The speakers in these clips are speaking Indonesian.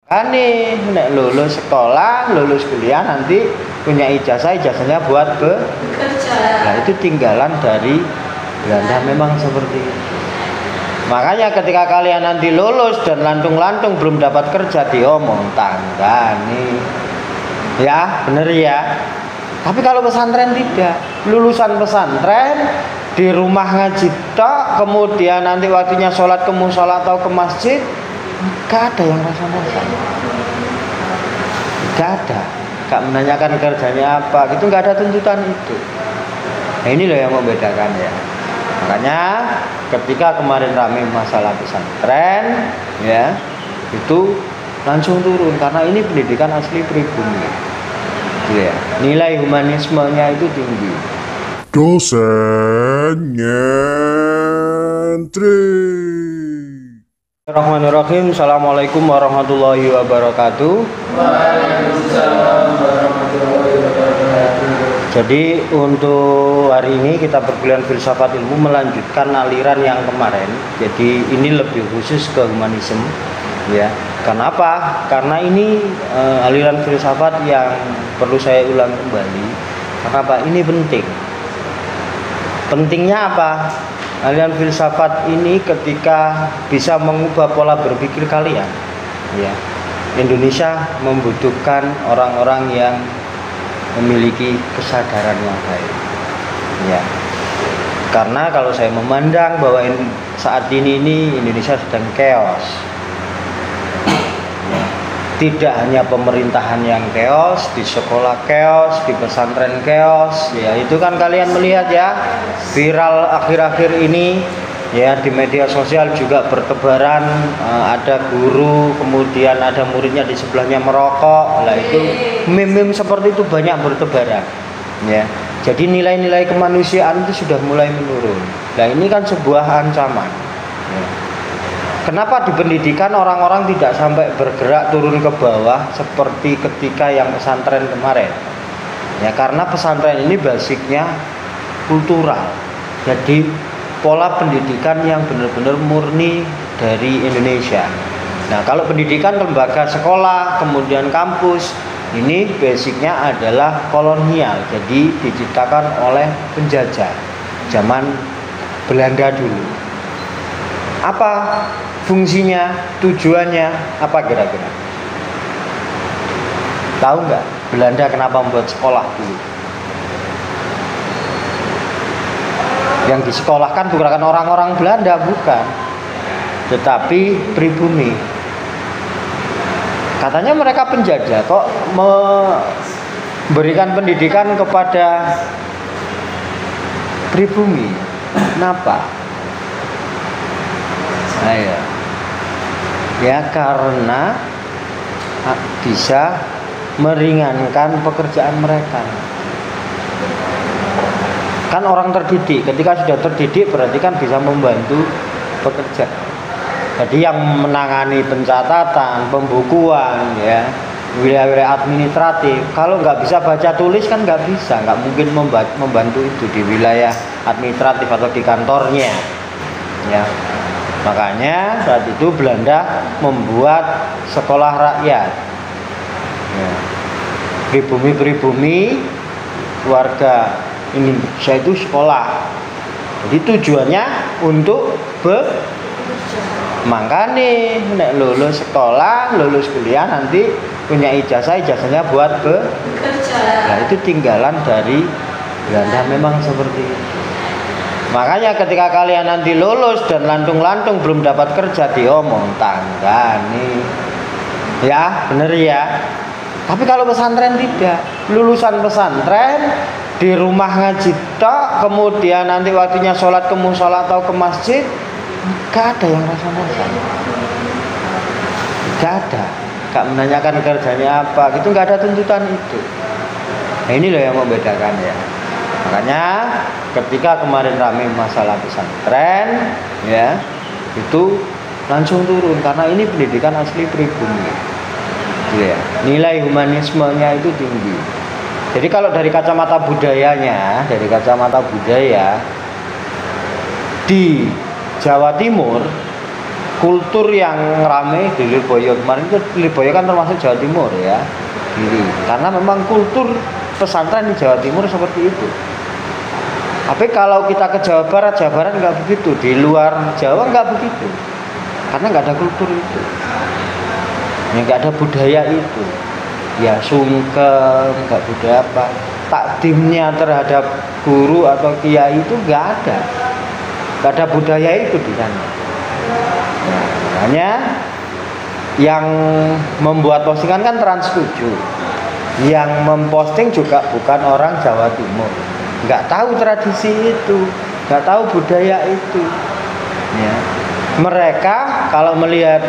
Ane nek lulus sekolah, lulus kuliah nanti punya ijazahnya buat bekerja. Nah itu tinggalan dari Belanda memang seperti itu. Makanya ketika kalian nanti lulus dan lantung-lantung belum dapat kerja, diomong tangga nih. Ya, bener ya. Tapi kalau pesantren tidak, lulusan pesantren di rumah ngaji tok, kemudian nanti waktunya sholat ke musola atau ke masjid, gak ada yang rasa-rasa, gak ada, gak menanyakan kerjanya apa, gitu, gak ada tuntutan itu. Nah ini loh yang membedakan ya. Makanya ketika kemarin rame masalah pesantren, ya itu langsung turun karena ini pendidikan asli pribumi. Ya, nilai humanismenya itu tinggi. Dosen nyentri. Bismillahirrahmanirrahim. Assalamualaikum warahmatullahi wabarakatuh. Waalaikumsalam warahmatullahi wabarakatuh. Jadi untuk hari ini kita perkuliahan filsafat ilmu melanjutkan aliran yang kemarin. Jadi ini lebih khusus ke humanisme, ya. Kenapa? Karena ini aliran filsafat yang perlu saya ulang kembali. Kenapa? Ini penting. Pentingnya apa? Aliran filsafat ini ketika bisa mengubah pola berpikir kalian, ya. Indonesia membutuhkan orang-orang yang memiliki kesadaran yang baik, ya. Karena kalau saya memandang bahwa saat ini Indonesia sedang chaos, ya. Tidak hanya pemerintahan yang chaos, di sekolah chaos, di pesantren chaos, ya itu kan kalian melihat ya, viral akhir-akhir ini, ya di media sosial juga bertebaran, ada guru, kemudian ada muridnya di sebelahnya merokok, lah itu meme-meme seperti itu banyak bertebaran, ya. Jadi nilai-nilai kemanusiaan itu sudah mulai menurun. Nah ini kan sebuah ancaman, ya. Kenapa di pendidikan orang-orang tidak sampai bergerak turun ke bawah seperti ketika yang pesantren kemarin? Ya karena pesantren ini basicnya kultural. Jadi pola pendidikan yang benar-benar murni dari Indonesia. Nah kalau pendidikan lembaga sekolah, kemudian kampus, ini basicnya adalah kolonial. Jadi diciptakan oleh penjajah zaman Belanda dulu. Apa fungsinya, tujuannya, apa kira-kira? Tahu nggak? Belanda kenapa membuat sekolah dulu? Yang disekolahkan bukan orang-orang Belanda, bukan, tetapi pribumi. Katanya mereka penjajah kok memberikan pendidikan kepada pribumi. Kenapa? Nah, ya karena bisa meringankan pekerjaan mereka. Kan orang terdidik, ketika sudah terdidik berarti kan bisa membantu pekerja. Jadi yang menangani pencatatan, pembukuan, ya wilayah-wilayah administratif, kalau nggak bisa baca tulis kan nggak bisa, nggak mungkin membantu itu di wilayah administratif atau di kantornya, ya. Makanya saat itu Belanda membuat sekolah rakyat, ya. Pribumi warga Indonesia itu sekolah. Jadi tujuannya untuk makanya nek lulus sekolah, lulus kuliah nanti punya ijazahnya buat bekerja. Nah itu tinggalan dari Belanda memang seperti itu. Makanya ketika kalian nanti lulus dan lantung-lantung belum dapat kerja, diomong tangga nih. Ya, bener ya. Tapi kalau pesantren tidak, lulusan pesantren di rumah ngaji tok, kemudian nanti waktunya sholat ke musola atau ke masjid, gak ada yang rasa-rasa, gak ada, gak menanyakan kerjanya apa, gitu, gak ada tuntutan itu. Nah ini loh yang membedakan ya. Makanya ketika kemarin rame masalah pesantren, ya itu langsung turun karena ini pendidikan asli pribumi, ya. Nilai humanismenya itu tinggi. Jadi kalau dari kacamata budayanya, dari kacamata budaya di Jawa Timur kultur yang ramai di Lirboyo kemarin itu. Lirboyo kan termasuk Jawa Timur ya, karena memang kultur pesantren di Jawa Timur seperti itu. Tapi kalau kita ke Jawa Barat nggak begitu, di luar Jawa nggak begitu, karena nggak ada kultur itu, ya nggak ada budaya itu, ya sungkem, nggak budaya apa, takdimnya terhadap guru atau kiai itu nggak ada budaya itu di sana. Nah, makanya yang membuat postingan kan Trans 7, yang memposting juga bukan orang Jawa Timur, nggak tahu tradisi itu, nggak tahu budaya itu ya. Mereka kalau melihat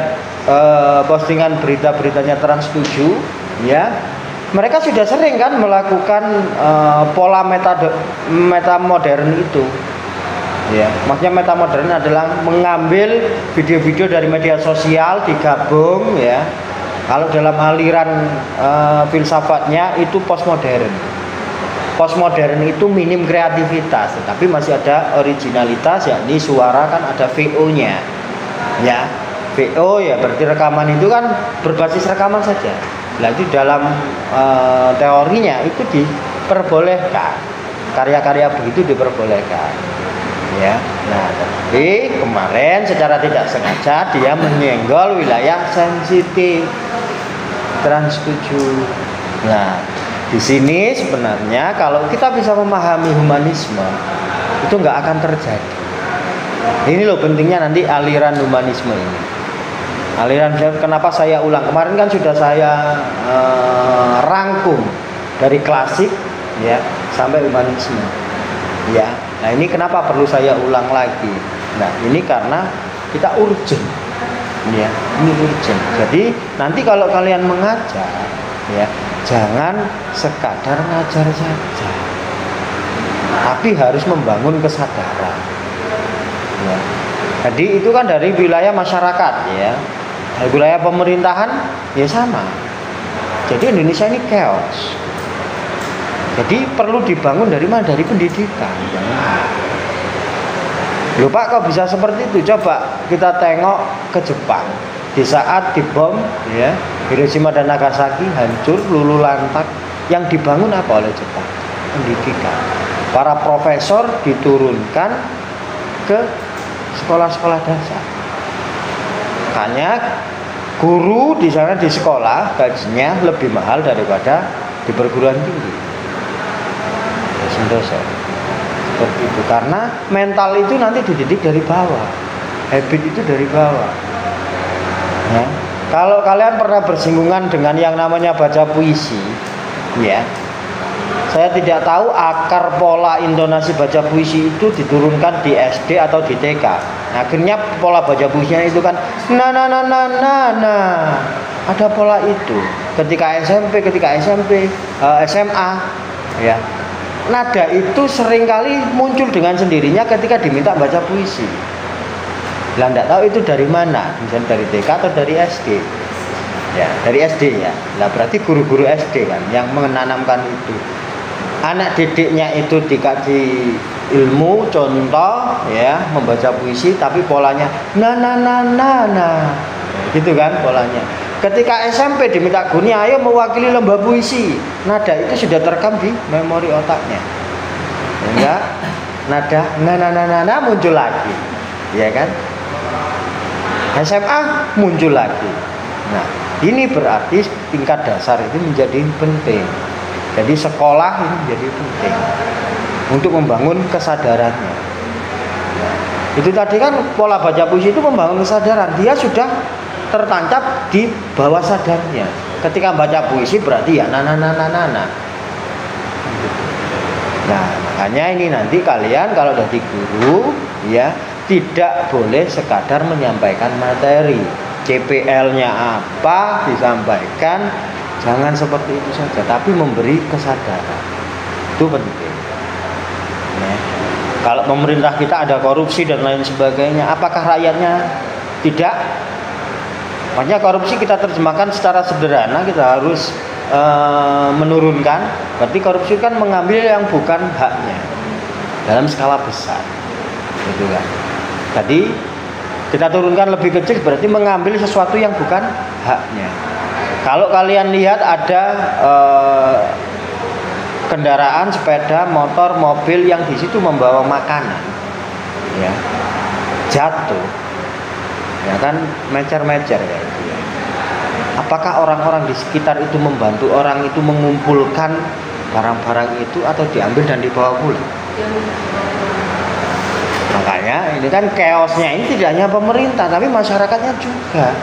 postingan berita-beritanya Trans 7 ya, mereka sudah sering kan melakukan pola metamodern itu ya. Maksudnya metamodern adalah mengambil video-video dari media sosial digabung ya. Kalau dalam aliran filsafatnya itu postmodern. Postmodern itu minim kreativitas, tapi masih ada originalitas, yakni suara kan ada VO-nya. Ya, VO ya berarti rekaman itu kan berbasis rekaman saja. Nah, itu dalam teorinya itu diperbolehkan. Karya-karya begitu diperbolehkan. Ya. Nah, tapi kemarin secara tidak sengaja dia menyenggol wilayah sensitif Trans 7. Nah, di sini sebenarnya kalau kita bisa memahami humanisme itu nggak akan terjadi. Ini loh pentingnya nanti aliran humanisme ini. Aliran, kenapa saya ulang? Kemarin kan sudah saya rangkum dari klasik ya sampai humanisme. Ya. Nah, ini kenapa perlu saya ulang lagi? Nah, ini karena kita urgent. Ya, ini urgent. Jadi nanti kalau kalian mengajar ya, jangan sekadar ngajar saja, tapi harus membangun kesadaran ya. Jadi itu kan dari wilayah masyarakat ya, dari wilayah pemerintahan ya sama. Jadi Indonesia ini chaos, jadi perlu dibangun dari mana? Dari pendidikan. Loh Pak, kok bisa seperti itu? Coba kita tengok ke Jepang. Di saat dibom ya, Hiroshima dan Nagasaki hancur luluh lantak, yang dibangun apa oleh Jepang? Pendidikan. Para profesor diturunkan ke sekolah-sekolah dasar. Makanya guru di sana di sekolah gajinya lebih mahal daripada di perguruan tinggi. Sentosa. Seperti itu, karena mental itu nanti dididik dari bawah, habit itu dari bawah. Ya. Kalau kalian pernah bersinggungan dengan yang namanya baca puisi, ya, saya tidak tahu akar pola intonasi baca puisi itu diturunkan di SD atau di TK. Nah, akhirnya pola baca puisinya itu kan nah, ada pola itu. Ketika SMP, SMA, ya. Nada itu seringkali muncul dengan sendirinya ketika diminta baca puisi. Lah enggak tahu itu dari mana, misalnya dari TK atau dari SD. Ya, dari SD ya. Lah berarti guru-guru SD kan yang menanamkan itu. Anak didiknya itu dikasih ilmu, contoh ya, membaca puisi tapi polanya nah. Gitu kan polanya. Ketika SMP diminta gurunya ayo mewakili lomba puisi, nada itu sudah terekam di memori otaknya. Sehingga nada nah muncul lagi. Ya kan? SMA muncul lagi. Nah, ini berarti tingkat dasar itu menjadi penting. Jadi sekolah ini menjadi penting untuk membangun kesadarannya. Itu tadi kan pola baca puisi itu membangun kesadaran. Dia sudah tertancap di bawah sadarnya. Ketika baca puisi berarti ya nah. Nah, makanya ini nanti kalian kalau jadi guru ya tidak boleh sekadar menyampaikan materi. CPL-nya apa disampaikan, jangan seperti itu saja, tapi memberi kesadaran. Itu penting. Ya. Kalau pemerintah kita ada korupsi dan lain sebagainya, apakah rakyatnya tidak? Makanya korupsi kita terjemahkan secara sederhana, kita harus menurunkan. Berarti korupsi kan mengambil yang bukan haknya dalam skala besar, gitu kan. Jadi Kita turunkan lebih kecil berarti mengambil sesuatu yang bukan haknya. Kalau kalian lihat ada kendaraan, sepeda, motor, mobil yang di situ membawa makanan, ya, jatuh, ya kan, mecer-mecer ya itu ya. Apakah orang-orang di sekitar itu membantu orang itu mengumpulkan barang-barang itu atau diambil dan dibawa pulang? Makanya ini kan chaosnya ini tidak hanya pemerintah tapi masyarakatnya juga,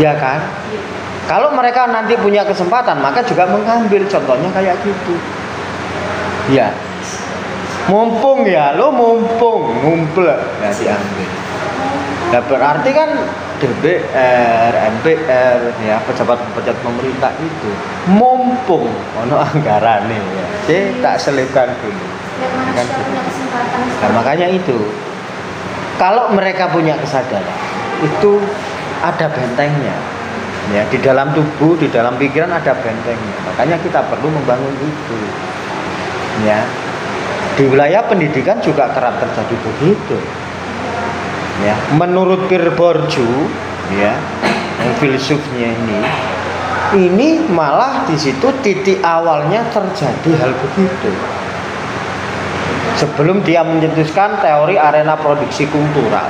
ya kan? Kalau mereka nanti punya kesempatan maka juga mengambil, contohnya kayak gitu, ya. Mumpung ya, lo mumpung ngumpul ya diambil. Nah berarti kan DPR, MPR, ya pejabat-pejabat pemerintah itu mumpung ono anggaran nih ya, tak selipkan dulu. Kan gitu. Nah makanya itu kalau mereka punya kesadaran itu ada bentengnya, ya di dalam tubuh, di dalam pikiran ada bentengnya. Makanya kita perlu membangun itu, ya. Di wilayah pendidikan juga kerap terjadi begitu, ya. Menurut Pir Borju, ya, yang filsufnya ini malah di situ titik awalnya terjadi hal begitu. Sebelum dia mencetuskan teori arena produksi kultural,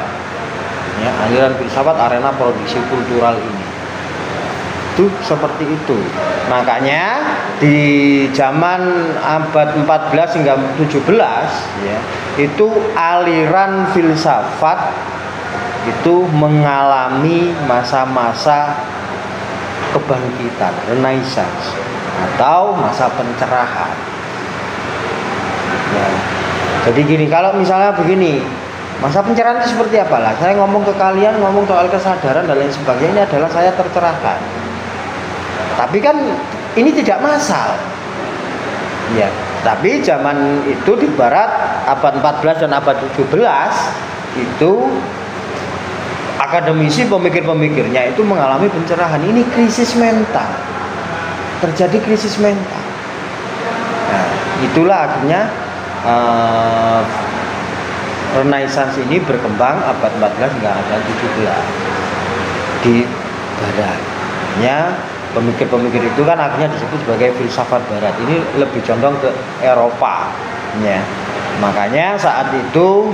ya, aliran filsafat arena produksi kultural ini, itu seperti itu. Makanya di zaman abad 14 hingga 17, ya, itu aliran filsafat itu mengalami masa-masa kebangkitan, renaissance atau masa pencerahan. Ya. Jadi gini, kalau misalnya begini, masa pencerahan itu seperti apa lah? Saya ngomong ke kalian, ngomong soal kesadaran dan lain sebagainya, ini adalah saya tercerahkan. Tapi kan ini tidak massal, ya. Tapi zaman itu di Barat abad 14 dan abad 17 itu akademisi, pemikir-pemikirnya itu mengalami pencerahan. Ini krisis mental, terjadi krisis mental. Nah, itulah akhirnya Renaissance ini berkembang abad 14 hingga abad 17 di Barat. Ya, pemikir-pemikir itu kan akhirnya disebut sebagai filsafat Barat. Ini lebih condong ke Eropa, ya. Makanya saat itu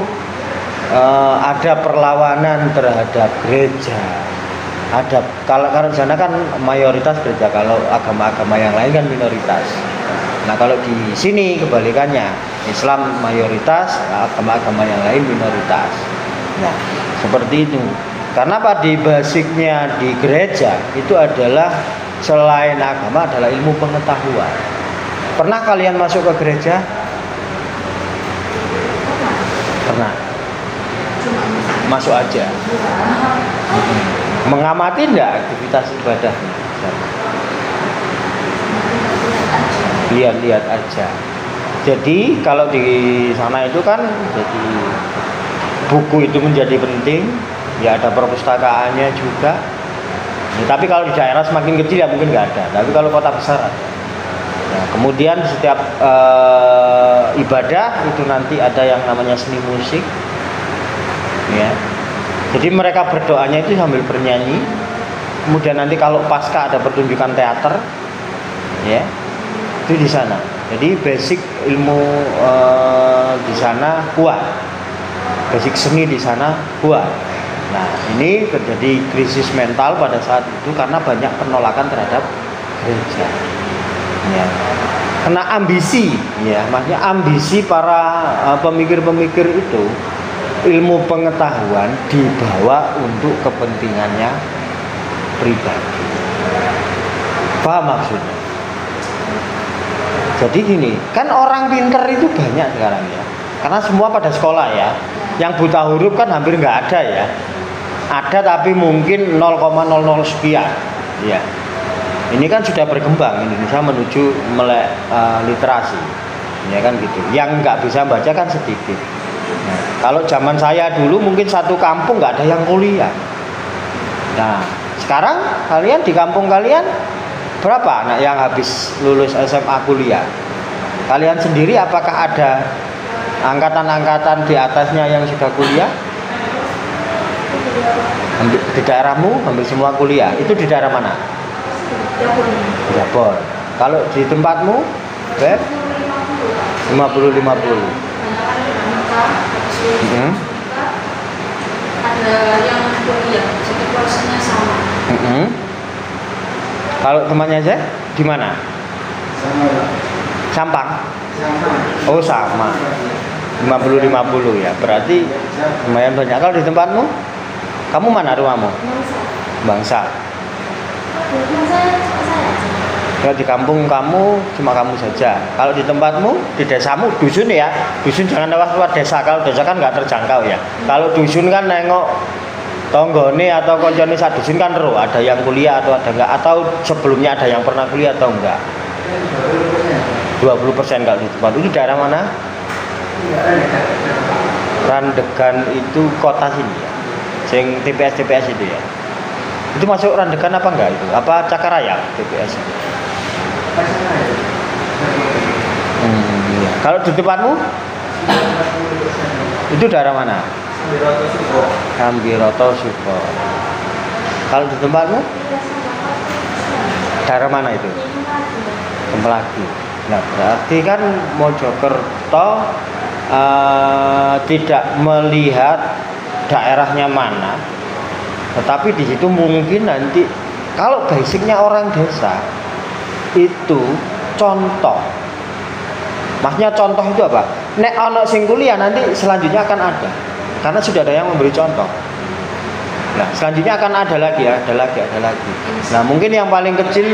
ada perlawanan terhadap gereja. Ada kalau di sana kan mayoritas gereja, kalau agama-agama yang lain kan minoritas. Nah kalau di sini kebalikannya, Islam mayoritas, agama-agama yang lain minoritas. Nah seperti itu. Karena pada basicnya di gereja itu adalah selain agama adalah ilmu pengetahuan. Pernah kalian masuk ke gereja? Pernah. Masuk aja. Mengamati enggak aktivitas ibadahnya? Lihat-lihat aja. Jadi kalau di sana itu kan jadi buku itu menjadi penting, ya ada perpustakaannya juga. Ya, tapi kalau di daerah semakin kecil ya mungkin nggak ada. Tapi kalau kota besar ada. Nah, kemudian setiap ibadah itu nanti ada yang namanya seni musik, ya. Jadi mereka berdoanya itu sambil bernyanyi. Kemudian nanti kalau pasca ada pertunjukan teater, ya. Itu di sana. Jadi basic ilmu di sana kuat, basic seni di sana kuat. Nah ini terjadi krisis mental pada saat itu karena banyak penolakan terhadap gereja. Ya. Karena ambisi, ya, maksudnya ambisi para pemikir-pemikir itu, ilmu pengetahuan dibawa untuk kepentingannya pribadi. Paham maksudnya? Jadi gini, kan orang pinter itu banyak sekarang ya. Karena semua pada sekolah ya. Yang buta huruf kan hampir nggak ada ya. Ada tapi mungkin 0,00 sekian. Ya. Ini kan sudah berkembang Indonesia menuju melek literasi. Ya kan gitu. Yang nggak bisa baca kan sedikit. Nah, kalau zaman saya dulu mungkin satu kampung nggak ada yang kuliah. Nah, sekarang kalian di kampung kalian berapa anak yang habis lulus SMA kuliah? Kalian sendiri apakah ada angkatan-angkatan di atasnya yang sudah kuliah? Ambil di daerahmu, ambil semua kuliah. Itu di daerah mana? Jabon. Kalau di tempatmu, Beb? 50-50. Ada yang kuliah, jadi porsinya sama. Kalau temannya saya di mana? Sama Pak. Sampang. Sama. Oh sama. 50-50 ya. Berarti lumayan banyak. Kalau di tempatmu, kamu mana rumahmu? Bangsa. Kalau di kampung kamu cuma kamu saja. Kalau di tempatmu, di desamu, dusun ya. Dusun jangan lewat desa. Kalau desa kan nggak terjangkau ya. Kalau dusun kan nengok tonggone atau koncone sak dusun kan ro. Ada yang kuliah atau ada enggak. Atau sebelumnya ada yang pernah kuliah atau enggak. 20% kalau di tempat. Itu daerah mana? Randegan itu kota sini ya. Sing TPS itu ya. Itu masuk Randegan apa enggak itu? Apa Cakaraya TPS itu? Iya. Kalau di tempatmu? Itu daerah mana? Sambiroto Suko. Kalau di tempatmu? Daerah mana itu? Kempelagi. Nah, berarti kan Mojokerto tidak melihat daerahnya mana, tetapi di situ mungkin nanti kalau basicnya orang desa itu contoh. Maksudnya contoh itu apa? Nek ono sing kuliah nanti selanjutnya akan ada. Karena sudah ada yang memberi contoh. Nah, selanjutnya akan ada lagi. Nah, mungkin yang paling kecil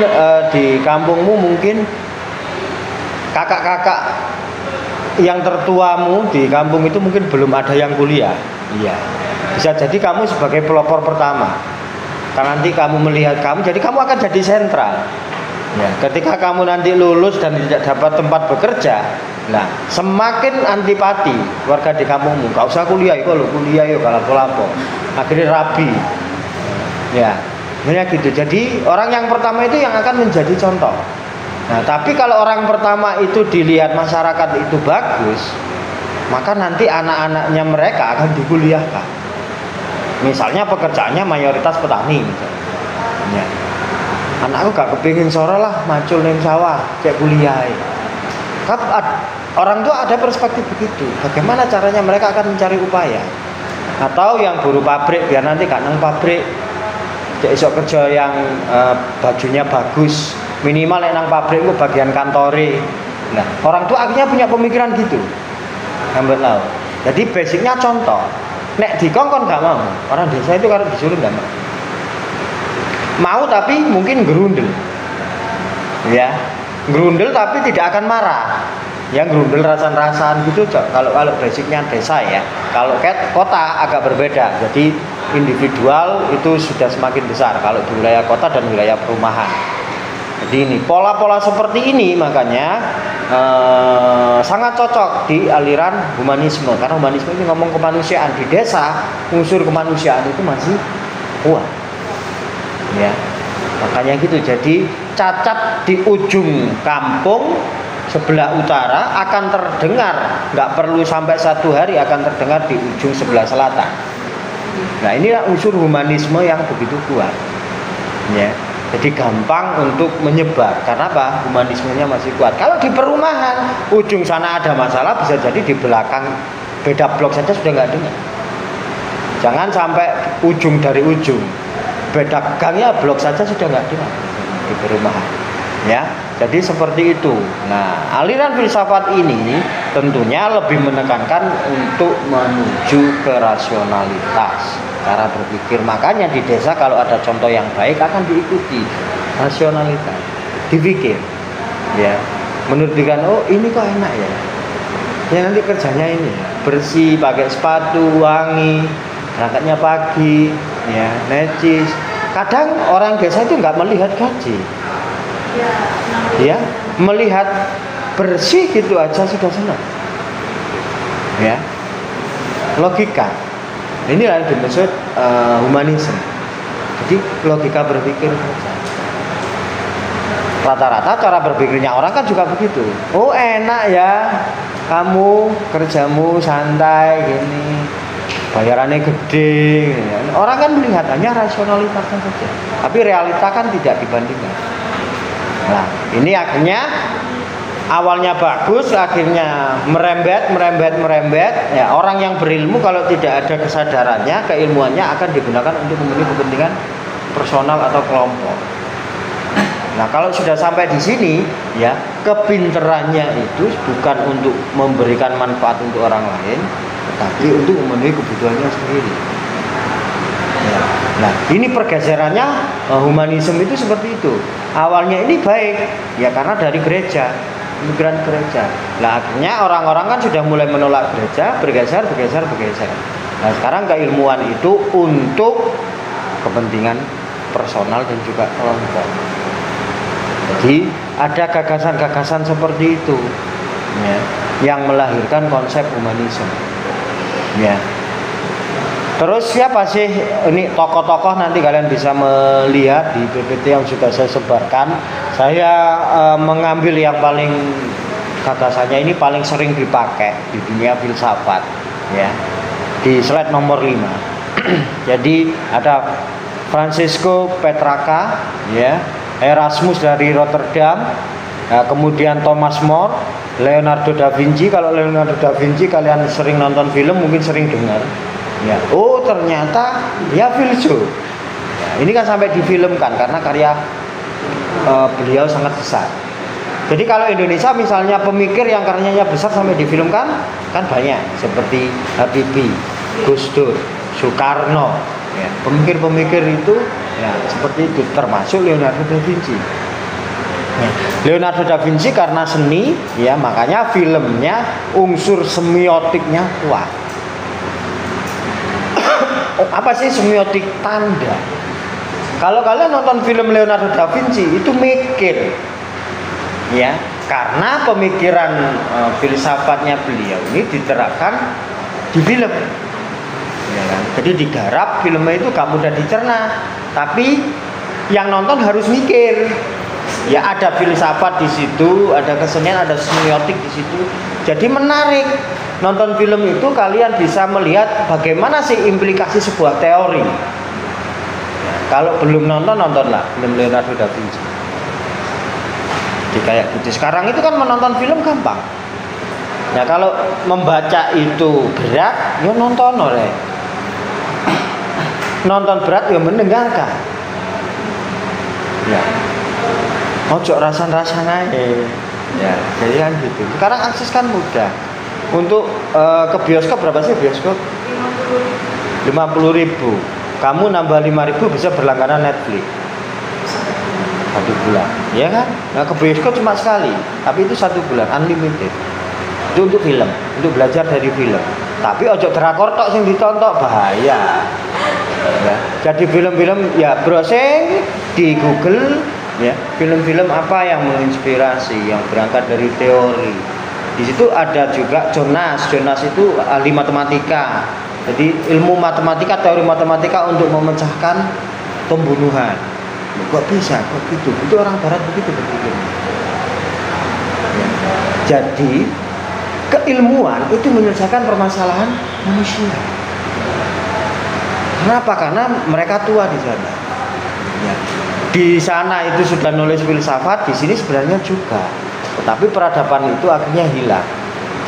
di kampungmu mungkin kakak-kakak yang tertuamu di kampung itu mungkin belum ada yang kuliah. Iya. Bisa jadi kamu sebagai pelopor pertama. Karena nanti kamu melihat kamu, jadi kamu akan jadi sentral. Ya, ketika kamu nanti lulus dan tidak dapat tempat bekerja, nah semakin antipati warga di kampungmu. Gak usah kuliah, kok lo kuliah yuk kalau lapo. Akhirnya rabi. Ya, sebenarnya gitu. Jadi orang yang pertama itu yang akan menjadi contoh. Nah, tapi kalau orang pertama itu dilihat masyarakat itu bagus, maka nanti anak-anaknya mereka akan dikuliahkan. Misalnya pekerjaannya mayoritas petani misalnya. Ya. Anakku gak kepingin sore lah macul neng sawah cek kuliah. Orang tua ada perspektif begitu. Bagaimana caranya mereka akan mencari upaya. Atau yang buruh pabrik biar nanti gak nang pabrik cek esok kerja yang bajunya bagus. Minimal nang pabrik itu bagian kantore. Nah, orang tua akhirnya punya pemikiran gitu. Yang tahu. Jadi basicnya contoh. Nek dikongkon gak mau. Orang desa itu kalau disuruh gak mau. Mau tapi mungkin gerundel. Ya. Gerundel tapi tidak akan marah. Yang gerundel rasan-rasan gitu kalau basicnya desa ya. Kalau kota agak berbeda. Jadi individual itu sudah semakin besar kalau di wilayah kota dan wilayah perumahan. Jadi ini pola-pola seperti ini makanya sangat cocok di aliran humanisme. Karena humanisme ini ngomong kemanusiaan. Di desa unsur kemanusiaan itu masih kuat. Ya, makanya gitu. Jadi cacat di ujung kampung sebelah utara akan terdengar, nggak perlu sampai 1 hari akan terdengar di ujung sebelah selatan. Nah, inilah unsur humanisme yang begitu kuat. Ya, jadi gampang untuk menyebar. Karena apa? Humanismenya masih kuat. Kalau di perumahan ujung sana ada masalah, bisa jadi di belakang beda blok saja sudah nggak dengar. Jangan sampai ujung dari ujung. Beda gangnya blok saja sudah nggak dengar di perumahan. Ya, jadi seperti itu. Nah, aliran filsafat ini tentunya lebih menekankan untuk menuju ke rasionalitas cara berpikir. Makanya di desa kalau ada contoh yang baik akan diikuti. Rasionalitas, dipikir. Ya, menurut pikiran, oh ini kok enak ya. Ya nanti kerjanya ini bersih, pakai sepatu, wangi, berangkatnya pagi, ya necis. Kadang orang desa itu nggak melihat gaji, ya melihat bersih gitu aja sudah senang, ya logika. Inilah yang dimaksud humanisme. Jadi logika berpikir. Rata-rata cara berpikirnya orang kan juga begitu. Oh enak ya, kamu kerjamu santai gini. bayarannya gede. Orang kan melihat hanya rasionalitasnya saja, tapi realita kan tidak dibandingkan. Nah, ini akhirnya awalnya bagus, akhirnya merembet. Ya, orang yang berilmu kalau tidak ada kesadarannya, keilmuannya akan digunakan untuk memenuhi kepentingan personal atau kelompok. Nah, kalau sudah sampai di sini, ya, kepinterannya itu bukan untuk memberikan manfaat untuk orang lain, tetapi untuk memenuhi kebutuhannya sendiri. Ya. Nah, ini pergeserannya humanisme itu seperti itu. Awalnya ini baik, ya karena dari gereja, imigran gereja. Nah, akhirnya orang-orang kan sudah mulai menolak gereja, bergeser. Nah, sekarang keilmuan itu untuk kepentingan personal dan juga kelompok. Jadi ada gagasan-gagasan seperti itu, ya, yang melahirkan konsep humanisme. Ya. Terus siapa sih ini tokoh-tokoh, nanti kalian bisa melihat di PPT yang sudah saya sebarkan. Saya mengambil yang paling gagasannya ini paling sering dipakai di dunia filsafat, ya. Di slide nomor 5. Jadi ada Francisco Petrarca, ya, Erasmus dari Rotterdam, kemudian Thomas More, Leonardo da Vinci. Kalau Leonardo da Vinci kalian sering nonton film, mungkin sering dengar. Ya, oh ternyata dia filsuf. Ya, ini kan sampai difilmkan karena karya beliau sangat besar. Jadi kalau Indonesia misalnya pemikir yang karyanya besar sampai difilmkan kan banyak, seperti Habibie, Gus Dur, Soekarno. Ya, pemikir-pemikir itu ya seperti itu, termasuk Leonardo da Vinci. Ya, Leonardo da Vinci karena seni, ya makanya filmnya unsur semiotiknya kuat. Apa sih semiotik? Tanda. Kalau kalian nonton film Leonardo da Vinci itu mikir, ya karena pemikiran filsafatnya beliau ini diterapkan di film. Ya kan? Jadi digarap filmnya itu gak mudah dicerna, tapi yang nonton harus mikir. Ya ada filsafat di situ, ada kesenian, ada semiotik di situ. Jadi menarik. Nonton film itu kalian bisa melihat bagaimana sih implikasi sebuah teori. Ya, kalau belum nontonlah film Leonardo da Vinci. Jadi kayak gitu. Sekarang itu kan menonton film gampang. Ya kalau membaca itu berat, ya nonton oleh. Nonton berat ya mendengarkan. Ya. Ojo rasan-rasan aja. Ya, jadi kan gitu. Sekarang akses kan mudah. Untuk ke bioskop berapa sih bioskop? 50.000. Kamu nambah 5.000 bisa berlangganan Netflix. 1 bulan, ya kan? Nah, ke bioskop cuma sekali, tapi itu 1 bulan unlimited. Itu untuk film, untuk belajar dari film. Tapi ojo drakor tok sing ditonton bahaya. Ya, jadi film-film ya browsing di Google, ya film-film apa yang menginspirasi, yang berangkat dari teori. Di situ ada juga Jonas itu ahli matematika. Jadi ilmu matematika, teori matematika untuk memecahkan pembunuhan. Kok bisa? Kok gitu? Itu orang Barat begitu berpikir. Ya. Jadi keilmuan itu menyelesaikan permasalahan manusia. Kenapa? Karena mereka tua di sana. Ya. Di sana itu sudah nulis filsafat, di sini sebenarnya juga. Tetapi peradaban itu akhirnya hilang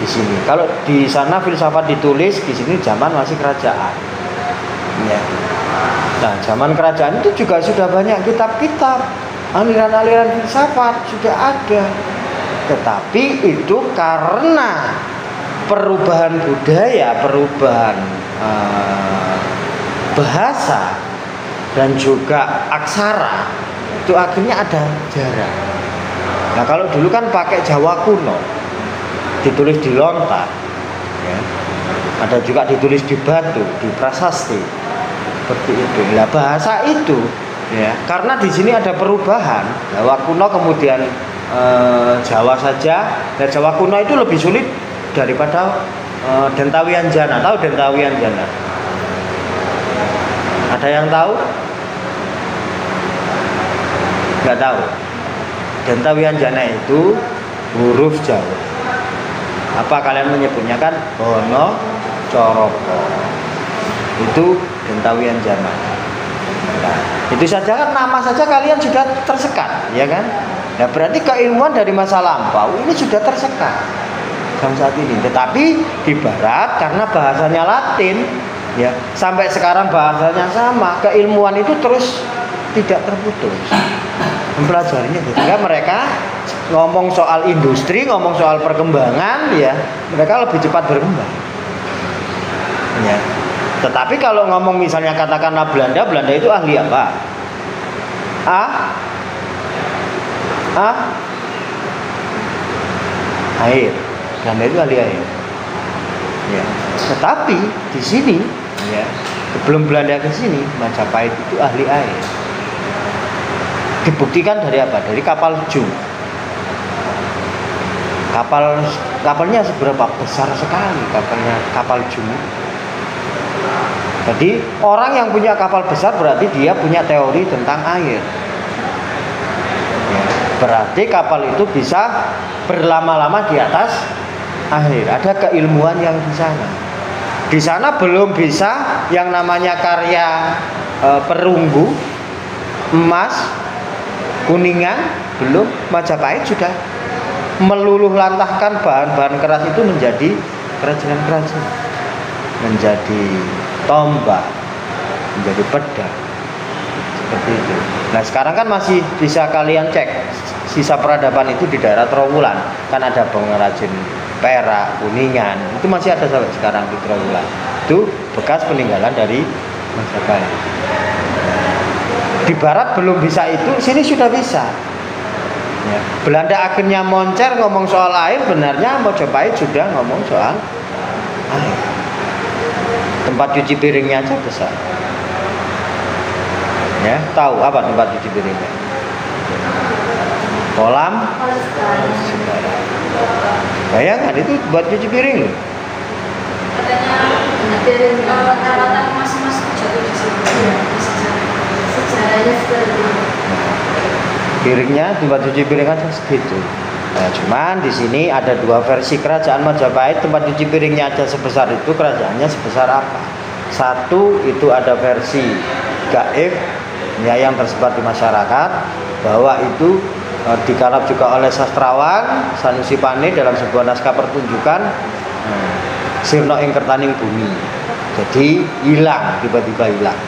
di sini. Kalau di sana filsafat ditulis, di sini zaman masih kerajaan. Ya. Nah, zaman kerajaan itu juga sudah banyak kitab-kitab, aliran-aliran filsafat sudah ada. Tetapi itu karena perubahan budaya, perubahan bahasa dan juga aksara, itu akhirnya ada jarak. Nah, kalau dulu kan pakai Jawa kuno, ditulis di lontar, ya. Ada juga ditulis di batu, di prasasti, seperti itu. Nah, bahasa itu, ya, karena di sini ada perubahan, Jawa kuno kemudian Jawa saja. Dan Jawa kuno itu lebih sulit daripada Dentawianjana. Tahu Dentawianjana? Ada yang tahu? Nggak tahu. Dentawianjana itu huruf Jawa. Apa kalian menyebutnya kan Bono Coroko? Itu Dentawian Zaman. Nah, itu saja kan nama saja kalian sudah tersekat, ya kan? Nah, berarti keilmuan dari masa lampau ini sudah tersekat sampai saat ini. Tetapi di Barat karena bahasanya Latin, ya sampai sekarang bahasanya sama, keilmuan itu terus tidak terputus mempelajarinya. Sehingga mereka ngomong soal industri, ngomong soal perkembangan, ya mereka lebih cepat berkembang. Ya. Tetapi kalau ngomong misalnya katakanlah Belanda itu ahli apa? Air. Belanda itu ahli air. Ya. Tetapi di sini, ya sebelum Belanda ke sini, Majapahit itu ahli air. Dibuktikan dari apa? Dari kapal Jung. Kapalnya seberapa besar sekali kapal Jung. Jadi orang yang punya kapal besar berarti dia punya teori tentang air. Ya, berarti kapal itu bisa berlama-lama di atas air. Ada keilmuan yang di sana. Di sana belum bisa yang namanya karya perunggu, emas, kuningan, belum. Majapahit sudah meluluh lantahkan bahan-bahan keras itu menjadi kerajinan-kerajinan, menjadi tombak, menjadi pedang, seperti itu. Nah sekarang kan masih bisa kalian cek sisa peradaban itu di daerah Trowulan, kan ada pengrajin perak, kuningan, itu masih ada sampai sekarang di Trowulan. Itu bekas peninggalan dari Majapahit. Di Barat belum bisa itu, sini sudah bisa. Ya. Belanda akhirnya moncer ngomong soal air, benarnya Majapahit sudah ngomong soal air. Tempat cuci piringnya aja besar. Ya, tahu apa tempat cuci piringnya? Kolam sembarang. Bayangkan itu buat cuci piring loh. Katanya perawatan emas-emas jatuh di sini. Sejarahnya seperti itu. Piringnya tempat cuci piring aja segitu. Nah, cuman di sini ada dua versi kerajaan Majapahit. Tempat cuci piringnya aja sebesar itu, kerajaannya sebesar apa? Satu itu ada versi gaib, ya, yang tersebar di masyarakat, bahwa itu dikalap juga oleh sastrawan Sanusi Pane dalam sebuah naskah pertunjukan Sirno ing Kertaning Bumi. Jadi hilang, tiba-tiba hilang.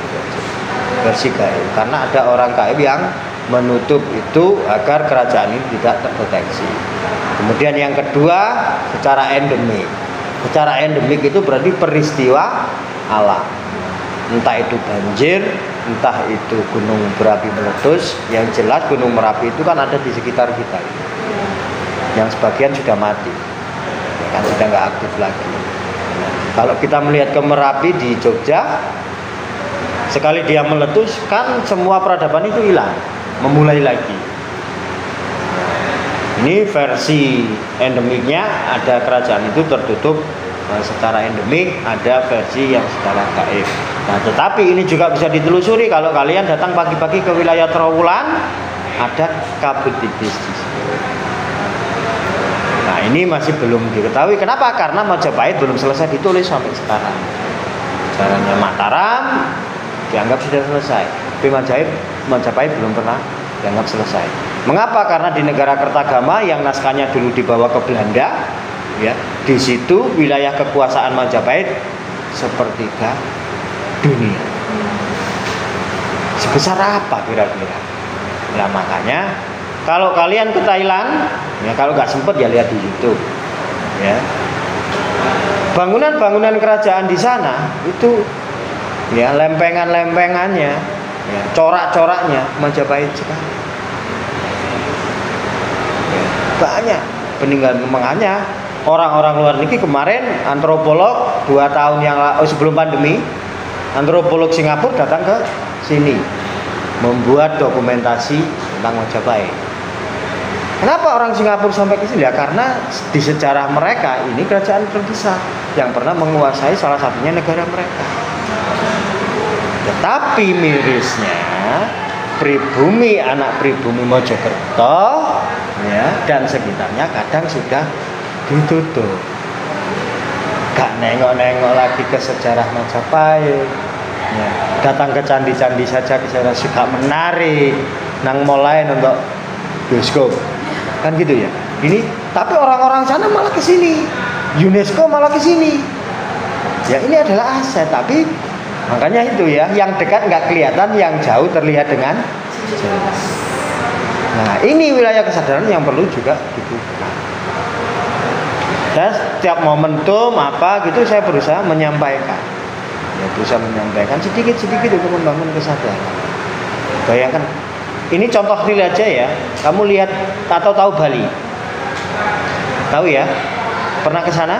Versi gaib, karena ada orang gaib yang menutup itu agar kerajaan ini tidak terdeteksi. Kemudian yang kedua secara endemik. Secara endemik itu berarti peristiwa alam. Entah itu banjir, entah itu gunung berapi meletus. Yang jelas gunung Merapi itu kan ada di sekitar kita. Yang sebagian sudah mati, kan sudah nggak aktif lagi. Nah, kalau kita melihat ke Merapi di Jogja, sekali dia meletus kan semua peradaban itu hilang, memulai lagi. Ini versi endemiknya, ada kerajaan itu tertutup secara endemik, ada versi yang secara gaib. Nah, tetapi ini juga bisa ditelusuri kalau kalian datang pagi-pagi ke wilayah Trowulan, ada kabut tipis di sini. Nah, ini masih belum diketahui. Kenapa? Karena Majapahit belum selesai ditulis sampai sekarang. Caranya Mataram dianggap sudah selesai, tapi Majapahit belum pernah dianggap selesai. Mengapa? Karena di negara Kertagama yang naskahnya dulu dibawa ke Belanda, ya, di situ wilayah kekuasaan Majapahit sepertiga dunia. Sebesar apa kira-kira? Nah, makanya kalau kalian ke Thailand, ya, kalau nggak sempet ya lihat di YouTube, ya, bangunan-bangunan kerajaan di sana itu, ya, lempengan-lempengannya, ya, corak-coraknya Majapahit sekali. Ya, banyak peninggalan. Makanya orang-orang luar negeri kemarin antropolog 2 tahun yang sebelum pandemi, antropolog Singapura datang ke sini membuat dokumentasi tentang Majapahit. Kenapa orang Singapura sampai ke sini? Ya karena di sejarah mereka ini kerajaan terbesar yang pernah menguasai salah satunya negara mereka. Tetapi mirisnya pribumi, anak pribumi Mojokerto, ya, dan sekitarnya kadang sudah ditutup. gak nengok-nengok lagi ke sejarah Majapahit. Ya, datang ke candi-candi saja sejarah juga menarik. Nang mulai untuk bioskop. Kan gitu ya. Ini tapi orang-orang sana malah ke sini. UNESCO malah ke sini. Ya ini adalah aset, tapi makanya itu ya, yang dekat nggak kelihatan, yang jauh terlihat dengan jelas. Nah, ini wilayah kesadaran yang perlu juga dibuka. Dan setiap momentum apa gitu saya berusaha menyampaikan. Ya, berusaha menyampaikan sedikit-sedikit untuk membangun kesadaran. Bayangkan, ini contoh real aja ya. Kamu lihat atau tahu Bali? Tahu ya? Pernah ke sana?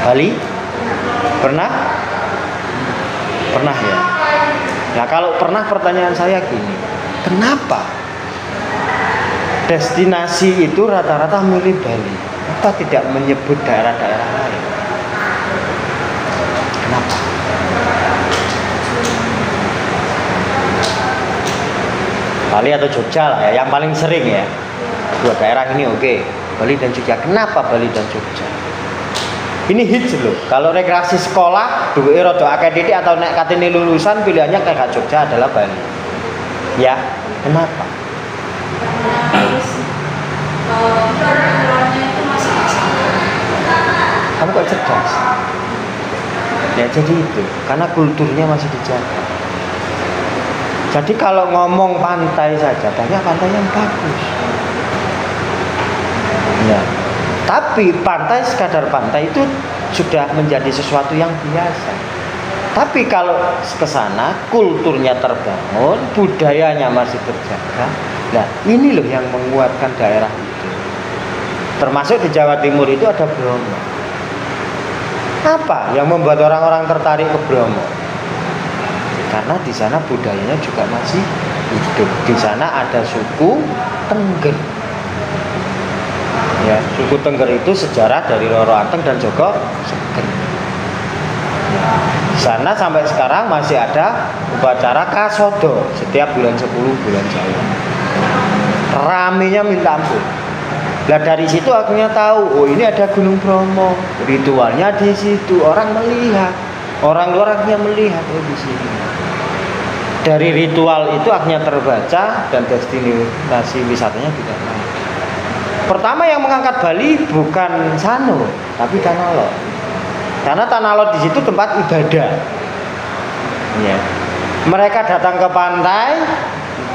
Bali? Pernah? Pernah ya? Nah, kalau pernah, pertanyaan saya gini, kenapa destinasi itu rata-rata milih Bali? Apa tidak menyebut daerah-daerah lain? Kenapa? Bali atau Jogja lah ya, yang paling sering ya. Dua daerah ini oke. Bali dan Jogja. Kenapa Bali dan Jogja? Ini hits loh. Kalau rekreasi sekolah, duwe rada akeh titik atau nek katene lulusan pilihannya kayak Jogja adalah Bali. Ya, kenapa? Kamu kok cerdas? Ya jadi itu, karena kulturnya masih dijaga. Jadi kalau ngomong pantai saja, banyak pantai yang bagus. Ya. Tapi pantai, sekadar pantai itu sudah menjadi sesuatu yang biasa. Tapi kalau ke sana kulturnya terbangun, budayanya masih terjaga. Nah, ini loh yang menguatkan daerah itu. Termasuk di Jawa Timur itu ada Bromo. Apa yang membuat orang-orang tertarik ke Bromo? Karena di sana budayanya juga masih hidup. Di sana ada suku Tengger. Ya, suku Tengger itu sejarah dari Roro Anteng dan Joko Segen. Di sana sampai sekarang masih ada upacara Kasodo setiap bulan 10 bulan Jawa. Ramenya minta ampun. Nah dari situ akhirnya tahu, oh ini ada Gunung Bromo, ritualnya di situ, orang melihat, orang luar akhirnya melihat, oh di sini. Dari ritual itu akhirnya terbaca dan destinasi wisatanya juga naik. Pertama yang mengangkat Bali bukan Sano, tapi Tanah Lot. Karena Tanah Lot di situ tempat ibadah. Ya. Mereka datang ke pantai,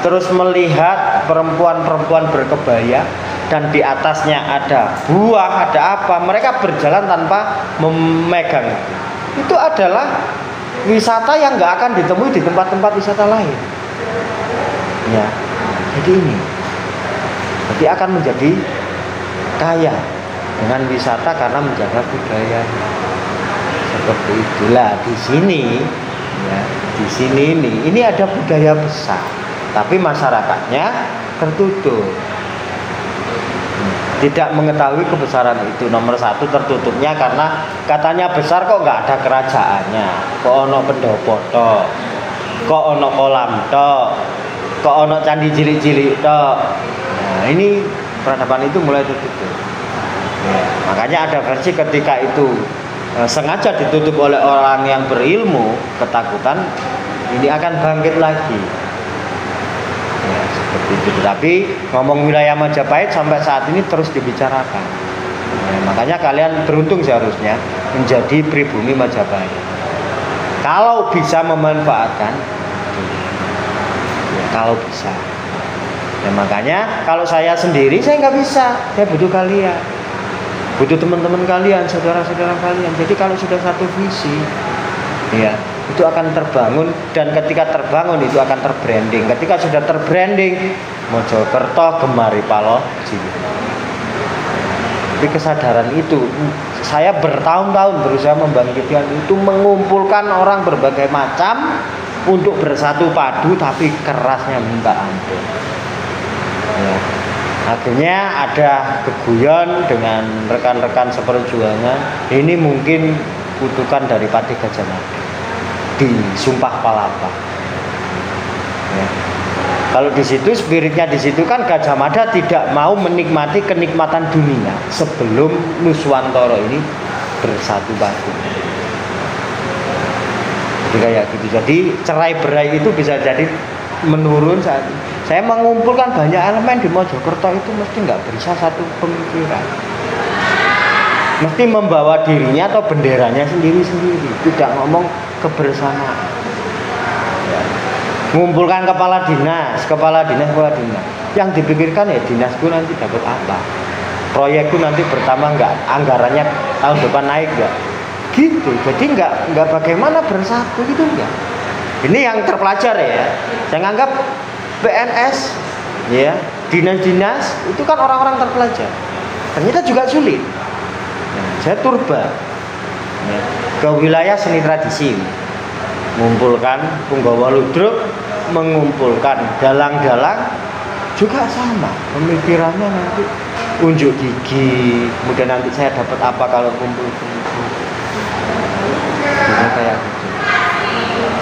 terus melihat perempuan-perempuan berkebaya. Dan di atasnya ada buah, ada apa. Mereka berjalan tanpa memegang. Itu adalah wisata yang nggak akan ditemui di tempat-tempat wisata lain. Ya, jadi ini. Jadi akan menjadi kaya dengan wisata karena menjaga budaya. Seperti itulah di sini. Ya, di sini ini ada budaya besar, tapi masyarakatnya tertutup. Tidak mengetahui kebesaran itu. Nomor satu tertutupnya karena katanya besar kok nggak ada kerajaannya, kok ono pendopo tok, kok ono kolam tok, kok ono candi cilik-cilik tok. Nah, ini peradaban itu mulai tertutup. Ya, makanya ada versi ketika itu sengaja ditutup oleh orang yang berilmu, ketakutan ini akan bangkit lagi. Ya, seperti itu. Tapi ngomong wilayah Majapahit sampai saat ini terus dibicarakan. Ya, makanya kalian beruntung seharusnya menjadi pribumi Majapahit. Kalau bisa memanfaatkan, ya, kalau bisa. Ya, makanya kalau saya sendiri saya nggak bisa. Saya butuh kalian, butuh teman-teman kalian, saudara-saudara kalian. Jadi kalau sudah satu visi, ya itu akan terbangun, dan ketika terbangun itu akan terbranding. Ketika sudah terbranding, Mojokerto gemari palo cilik. Tapi kesadaran itu saya bertahun-tahun berusaha membangkitkan itu, mengumpulkan orang berbagai macam untuk bersatu padu, tapi kerasnya minta ampun. Ya. Akhirnya ada keguyon dengan rekan-rekan seperjuangan. Ini mungkin kutukan dari Pati Gajah Mada di Sumpah Palapa. Ya. Kalau di situ spiritnya di situ kan Gajah Mada tidak mau menikmati kenikmatan dunia sebelum Nuswantara ini bersatu padu. Jadi kayak gitu. Jadi cerai berai itu bisa jadi menurun saat saya mengumpulkan banyak elemen di Mojokerto itu mesti nggak bisa satu pemikiran. Mesti membawa dirinya atau benderanya sendiri-sendiri, tidak ngomong kebersamaan. Ya. Mengumpulkan kepala dinas. Yang dipikirkan ya dinasku nanti dapat apa, proyekku nanti bertambah nggak, anggarannya tahun depan naik nggak, gitu. Jadi nggak bagaimana bersatu gitu enggak. Ini yang terpelajar ya. Saya anggap PNS ya, dinas-dinas itu kan orang-orang terpelajar. Ternyata juga sulit. Saya turba ya, ke wilayah seni tradisi, mengumpulkan punggawa ludruk, mengumpulkan dalang-dalang juga sama pemikirannya, nanti unjuk gigi, kemudian nanti saya dapat apa kalau kumpul-kumpul, kayak gitu.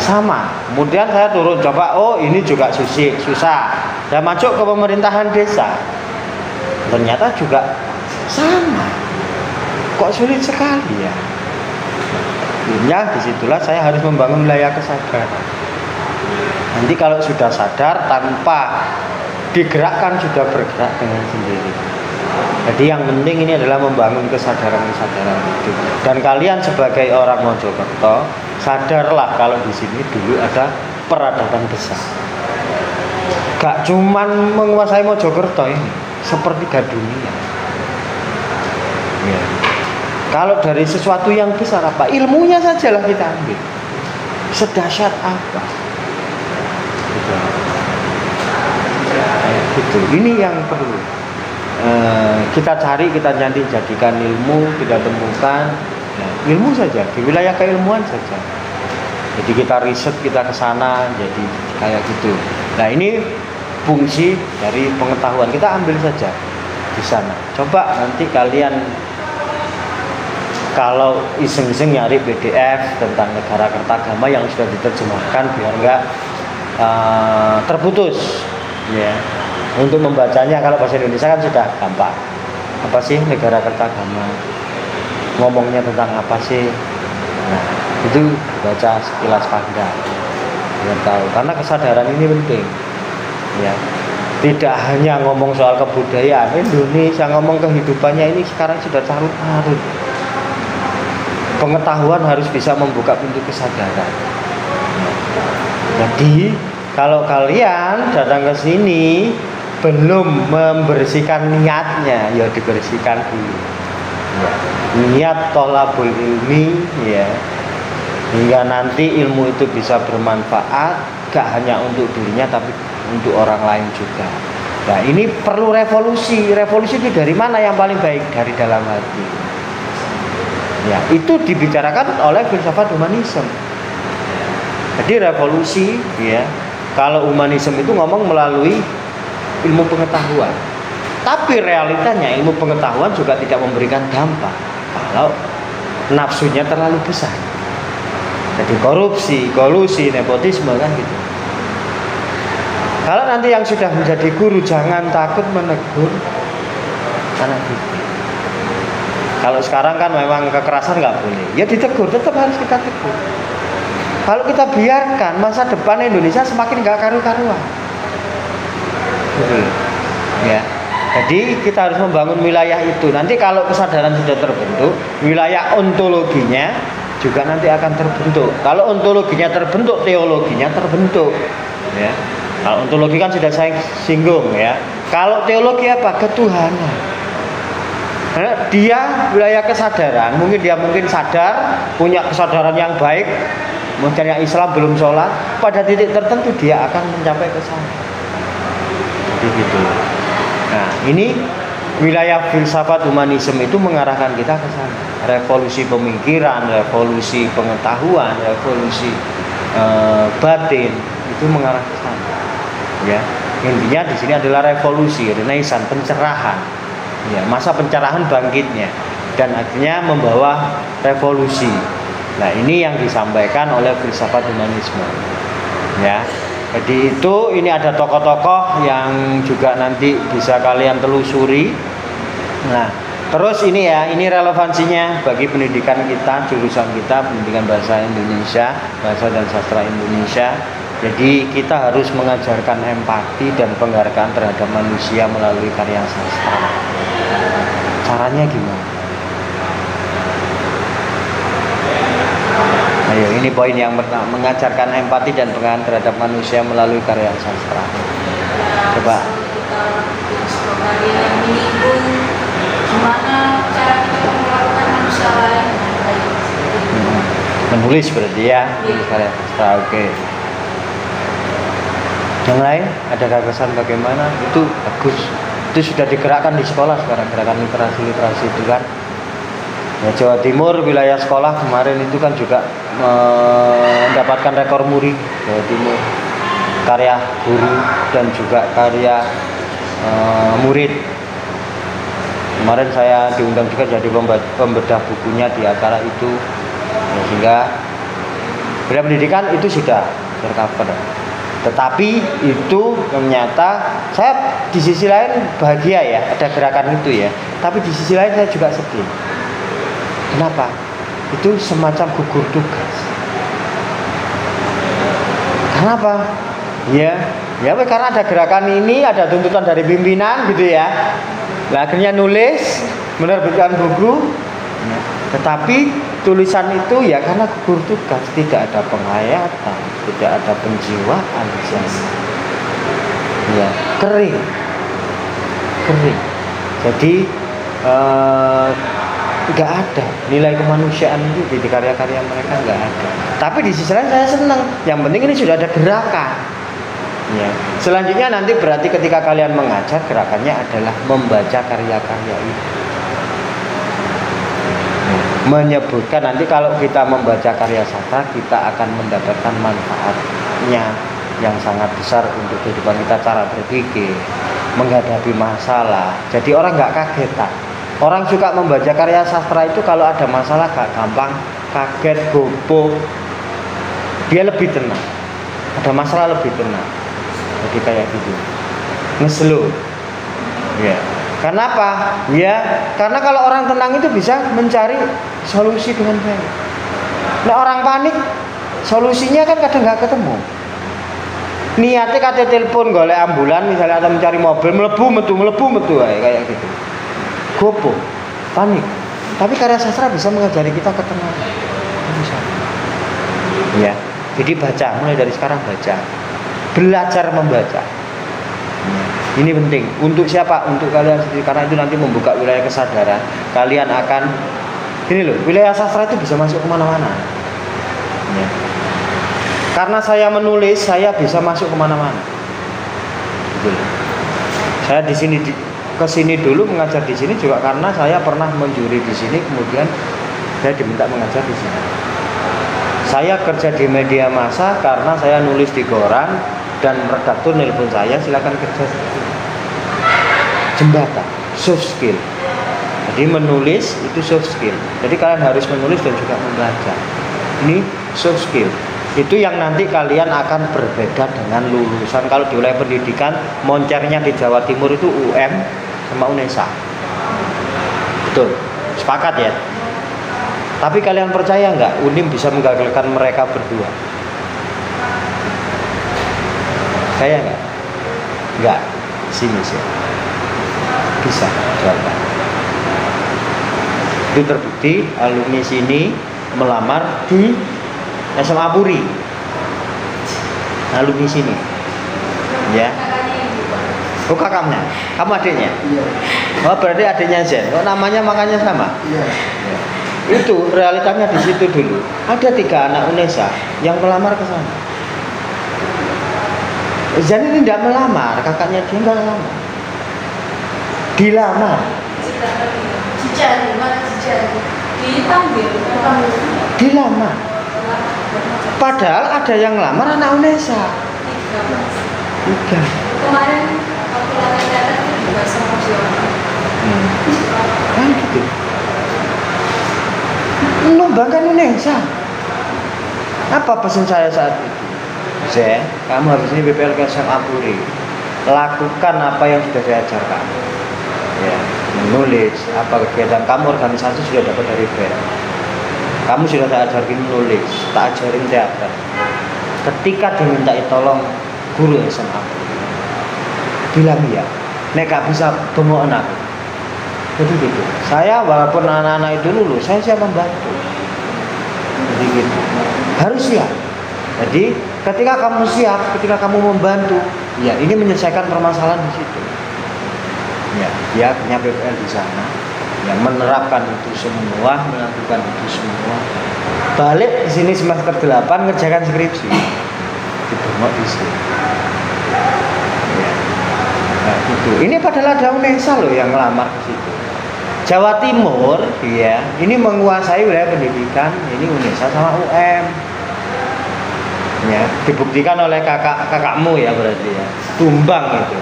Sama, kemudian saya turun coba, oh ini juga susah. Saya masuk ke pemerintahan desa, ternyata juga sama. Kok sulit sekali ya? Akhirnya disitulah saya harus membangun wilayah kesadaran. Nanti kalau sudah sadar tanpa digerakkan sudah bergerak dengan sendiri. Jadi yang penting ini adalah membangun kesadaran-kesadaran itu. Dan kalian sebagai orang Mojokerto sadarlah kalau di sini dulu ada peradaban besar. Gak cuman menguasai Mojokerto ini, sepertiga dunia. Ya. Kalau dari sesuatu yang besar apa? Ilmunya sajalah kita ambil. Sedahsyat apa? Gitu. Ini yang perlu kita cari, kita nanti jadikan ilmu, kita temukan ilmu saja di wilayah keilmuan saja. Jadi kita riset, kita ke sana, jadi kayak gitu. Nah ini fungsi dari pengetahuan, kita ambil saja di sana. Coba nanti kalian kalau iseng-iseng nyari PDF tentang negara kertagama yang sudah diterjemahkan biar enggak terputus ya. Untuk membacanya kalau bahasa Indonesia kan sudah gampang. Apa sih negara kertagama? Ngomongnya tentang apa sih? Nah, itu baca sekilas pandang. Biar tahu, karena kesadaran ini penting. Ya. Tidak hanya ngomong soal kebudayaan Indonesia, ngomong kehidupannya ini sekarang sudah carut-marut. Pengetahuan harus bisa membuka pintu kesadaran. Jadi kalau kalian datang ke sini belum membersihkan niatnya, ya dibersihkan dulu. Ya. Niat tolabul ilmi ya. Hingga nanti ilmu itu bisa bermanfaat gak hanya untuk dirinya tapi untuk orang lain juga. Nah, ini perlu revolusi. Revolusi itu dari mana yang paling baik? Dari dalam hati. Ya, itu dibicarakan oleh filsafat humanisme. Jadi revolusi ya, kalau humanisme itu ngomong melalui ilmu pengetahuan. Tapi realitanya ilmu pengetahuan juga tidak memberikan dampak kalau nafsunya terlalu besar. Jadi korupsi, kolusi, nepotisme kan gitu. Kalau nanti yang sudah menjadi guru jangan takut menegur anak didik. Kalau sekarang kan memang kekerasan nggak boleh, ya ditegur, tetap harus kita tegur. Kalau kita biarkan masa depan Indonesia semakin nggak karu-karuan. Ya, jadi kita harus membangun wilayah itu. Nanti kalau kesadaran sudah terbentuk, wilayah ontologinya juga nanti akan terbentuk. Kalau ontologinya terbentuk, teologinya terbentuk. Ya, kalau ontologi kan sudah saya singgung ya. Kalau teologi apa? Ketuhanan. Dia wilayah kesadaran, mungkin dia sadar, punya kesadaran yang baik, mungkin yang Islam belum sholat, pada titik tertentu dia akan mencapai ke sana. Begitu. Nah, ini wilayah filsafat humanisme itu mengarahkan kita ke sana. Revolusi pemikiran, revolusi pengetahuan, revolusi batin itu mengarah ke sana. Ya, intinya di sini adalah revolusi, renaissance, pencerahan. Ya, masa pencerahan bangkitnya dan akhirnya membawa revolusi. Nah, ini yang disampaikan oleh filsafat humanisme. Ya. Jadi ini ada tokoh-tokoh yang juga nanti bisa kalian telusuri. Nah, Terus ini ya, ini relevansinya bagi pendidikan kita, jurusan kita, pendidikan bahasa Indonesia, bahasa dan sastra Indonesia. Jadi kita harus mengajarkan empati dan penghargaan terhadap manusia melalui karya sastra. Caranya gimana? Ayo, ini poin yang pertama, mengajarkan empati dan penghargaan terhadap manusia melalui karya sastra. Coba. Gimana cara kita melakukan manusia lain dengan baik? Menulis berarti ya, menulis karya sastra. Oke. Yang lain ada gagasan bagaimana? Itu bagus. Itu sudah digerakkan di sekolah sekarang, gerakan literasi itu kan. Ya, Jawa Timur wilayah sekolah kemarin itu kan juga mendapatkan rekor muri. Jawa Timur karya guru dan juga karya murid. Kemarin saya diundang juga jadi pembedah bukunya di acara itu, ya, sehingga bidang pendidikan itu sudah tercover. Tetapi itu ternyata saya di sisi lain bahagia ya ada gerakan itu ya, tapi di sisi lain saya juga sedih. Kenapa? Itu semacam gugur tugas. Kenapa? Ya karena ada gerakan ini, ada tuntutan dari pimpinan gitu ya. Nah, akhirnya nulis, menerbitkan buku, tetapi tulisan itu ya karena gugur tugas, tidak ada penghayatan, tidak ada penjiwaan, ya kering. Jadi nggak ada nilai kemanusiaan itu di karya-karya mereka, nggak ada. Tapi di sisi lain saya senang. Yang penting ini sudah ada gerakan. Ya. Selanjutnya nanti berarti ketika kalian mengajar, gerakannya adalah membaca karya-karya itu. Menyebutkan nanti kalau kita membaca karya sastra, kita akan mendapatkan manfaatnya yang sangat besar untuk kehidupan kita, cara berpikir, menghadapi masalah. Jadi orang nggak kagetan. Orang suka membaca karya sastra itu kalau ada masalah gak gampang kaget, gopoh. Dia lebih tenang. Ada masalah lebih tenang. Jadi kayak gitu, ngeslow. Ya. Kenapa? Ya, karena kalau orang tenang itu bisa mencari solusi dengan baik. Nah, orang panik, solusinya kan kadang nggak ketemu. Niatnya kata telepon golek ambulan misalnya, atau mencari mobil, melebu metu kayak gitu. Gopoh, panik. Tapi karya sastra bisa mengajari kita ketenangan. Bisa. Ya. Jadi baca, mulai dari sekarang baca. Belajar membaca. Ini penting. Untuk siapa? Untuk kalian sendiri, karena itu nanti membuka wilayah kesadaran. Kalian akan, ini loh, wilayah sastra itu bisa masuk kemana-mana. Ya. Karena saya menulis, saya bisa masuk kemana-mana. Betul. Saya di sini kesini dulu mengajar di sini juga karena saya pernah menjuri di sini, kemudian saya diminta mengajar di sini. Saya kerja di media massa karena saya nulis di koran dan redaktur nelpon saya, silakan kerja. Jembatan, soft skill. Jadi menulis itu soft skill. Jadi kalian harus menulis dan juga membaca. Ini soft skill. Itu yang nanti kalian akan berbeda dengan lulusan. Kalau di wilayah pendidikan, moncernya di Jawa Timur itu UM sama UNESA. Betul, sepakat ya. Tapi kalian percaya nggak UNIM bisa menggagalkan mereka berdua? Percaya nggak? Nggak, sini sih. Bisa, coba. Itu terbukti alumni sini melamar di SMA Puri. Alumni sini, ya. Oh, kakaknya, kamu adiknya? Iya. Oh, berarti adiknya Zen. Oh, namanya makanya sama? Iya. Itu realitanya di situ dulu. Ada 3 anak UNESA yang melamar ke sana. Zen ini tidak melamar, kakaknya dia nggak melamar. Dilamar. Dicari, mana dicari? Dipanggil. Dilamar. Padahal ada yang melamar anak UNESA. 3. Kemarin waktu latihan itu juga sama siapa? Kan gitu. Menumbangkan Indonesia. Apa pesan saya saat itu? Zen, kamu habis ini BPL ke SMA Puri. Lakukan apa yang sudah saya ajarkan. Ya. menulis, apa kegiatan kamu organisasi sudah dapat dari BEM. Kamu sudah tak ajarin menulis, tak ajarin teater. Ketika dimintai tolong guru SMA, bilang iya, nek gak bisa tunggu anak. Jadi gitu. Saya walaupun anak-anak itu lulus, saya siap membantu. Jadi gitu. Harus siap. Jadi ketika kamu siap, ketika kamu membantu, ya ini menyelesaikan permasalahan di situ. Ya, dia punya PPL di sana yang menerapkan itu semua, melakukan itu semua. Balik di sini semester 8 ngerjakan skripsi. Dibengok di sini. Ya. Nah, itu. Ini padahal ada UNESA loh yang ngelamar di situ. Jawa Timur, ya, ini menguasai wilayah pendidikan, ini UNESA sama UM. Ya, dibuktikan oleh kakakmu ya berarti ya. Tumbang itu.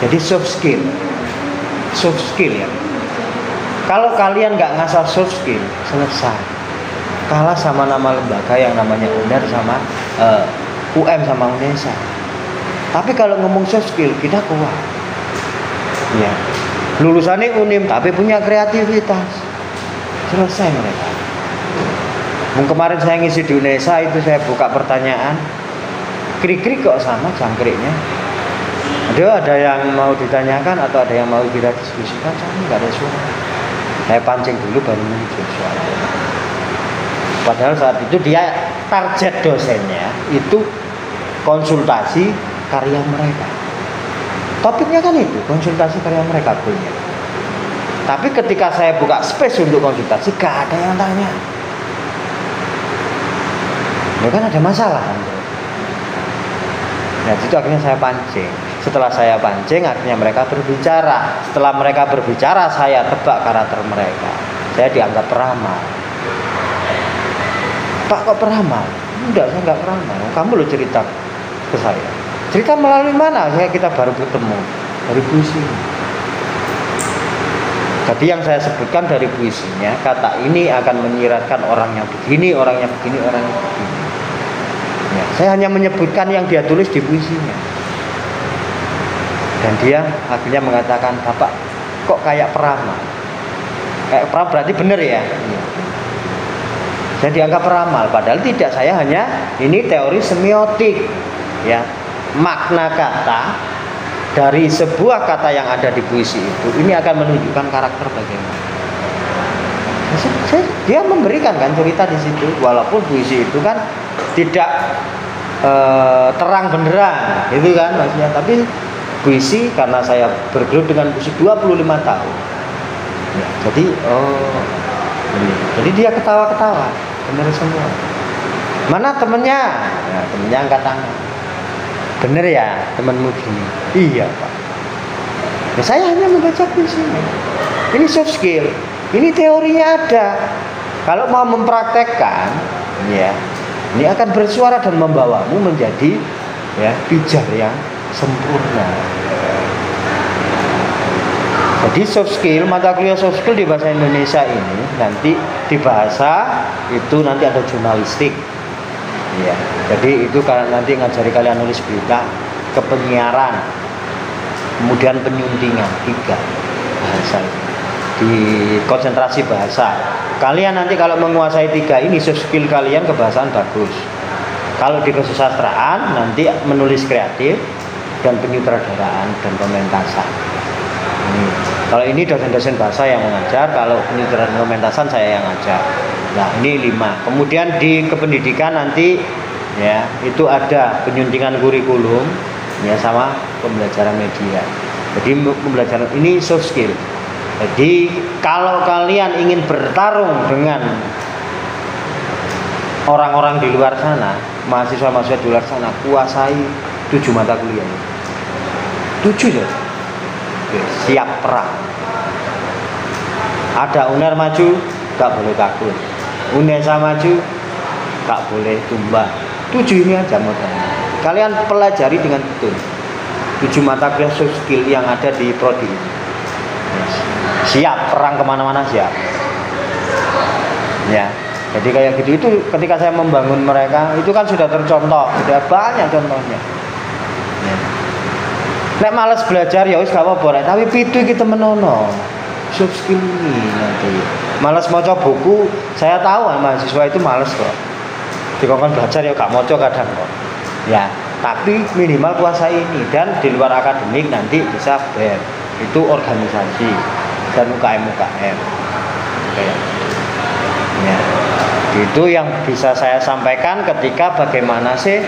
Jadi soft skill ya. Kalau kalian nggak ngasah soft skill, selesai. Kalah sama nama lembaga yang namanya UNER sama UM sama UNESA. Tapi kalau ngomong soft skill, kita kuat. Ya. Lulusannya UNIM tapi punya kreativitas. Selesai mereka. Kemarin saya ngisi di UNESA itu saya buka pertanyaan. Krik-krik kok sama jangkriknya. Ada yang mau ditanyakan atau ada yang mau kita diskusikan, sama nggak ada suara. Saya pancing dulu baru muncul suara. Padahal saat itu dia target dosennya itu konsultasi karya mereka. Topiknya kan itu konsultasi karya mereka punya. Tapi ketika saya buka space untuk konsultasi, gak ada yang tanya. Ya kan ada masalah kan? Nah itu akhirnya saya pancing. Setelah saya pancing akhirnya mereka berbicara. Setelah mereka berbicara saya tebak karakter mereka. Saya dianggap peramal. Pak kok peramal? Enggak, saya enggak peramal. Kamu lo cerita ke saya. Cerita melalui mana? Kita baru bertemu dari puisi. Tadi yang saya sebutkan dari puisinya, kata ini akan menyiratkan orangnya begini, orangnya begini, orangnya begini. Ya, saya hanya menyebutkan yang dia tulis di puisinya. Dan dia akhirnya mengatakan, Bapak kok kayak peramal? Kayak peramal berarti benar ya? Ya. Saya dianggap peramal, padahal tidak. Saya hanya ini teori semiotik, ya, makna kata dari sebuah kata yang ada di puisi itu, ini akan menunjukkan karakter bagaimana. Dia memberikan kan cerita di situ, walaupun puisi itu kan tidak terang benderang, itu kan maksudnya. Tapi puisi karena saya bergelut dengan puisi 25 tahun, ya, jadi jadi dia ketawa-ketawa, benar semua. Mana temennya? Nah, temennya angkat tangan. Bener ya temanmu gini? Iya Pak. Ya, saya hanya membaca puisi. Ini soft skill. Ini teorinya ada. Kalau mau mempraktekkan, ya, ini akan bersuara dan membawamu menjadi ya pijar yang sempurna. Jadi soft skill, mata kuliah soft skill di bahasa Indonesia ini nanti di bahasa itu nanti ada jurnalistik. Ya, jadi itu nanti ngajari kalian nulis berita, kepenyiaran, kemudian penyuntingan, 3 bahasa di konsentrasi bahasa. Kalian nanti kalau menguasai 3 ini soft skill kalian kebahasaan bagus. Kalau di kesusastraan nanti menulis kreatif dan penyutradaraan dan pementasan. Kalau ini dosen-dosen bahasa yang mengajar, kalau penyutradaraan pementasan saya yang ngajar. Nah ini 5. Kemudian di kependidikan nanti ya itu ada penyuntingan kurikulum ya sama pembelajaran media. Jadi pembelajaran ini soft skill. Jadi kalau kalian ingin bertarung dengan orang-orang di luar sana, mahasiswa-mahasiswa di luar sana, kuasai 7 mata kuliah. 7 ya. Siap perang. Ada UNER maju, gak boleh takut. UNESA maju, gak boleh tumbang. 7 ini aja modalnya. Kalian pelajari dengan betul 7 mata kuliah soft skill yang ada di prodi. Siap perang kemana-mana, siap. Ya, jadi kayak gitu. Itu ketika saya membangun mereka, itu kan sudah tercontoh, sudah banyak contohnya. Ya. Nek males belajar ya wis gak apa-apa rek, tapi pitu iki temenono. Soft skill ini nanti. Males maca buku, saya tahu mahasiswa itu males kok. Dikongkon belajar ya gak maca kadang kok. Ya, tapi minimal kuasai ini dan di luar akademik nanti bisa BEM. Itu organisasi dan UKM. Oke. Ya. Itu yang bisa saya sampaikan ketika bagaimana sih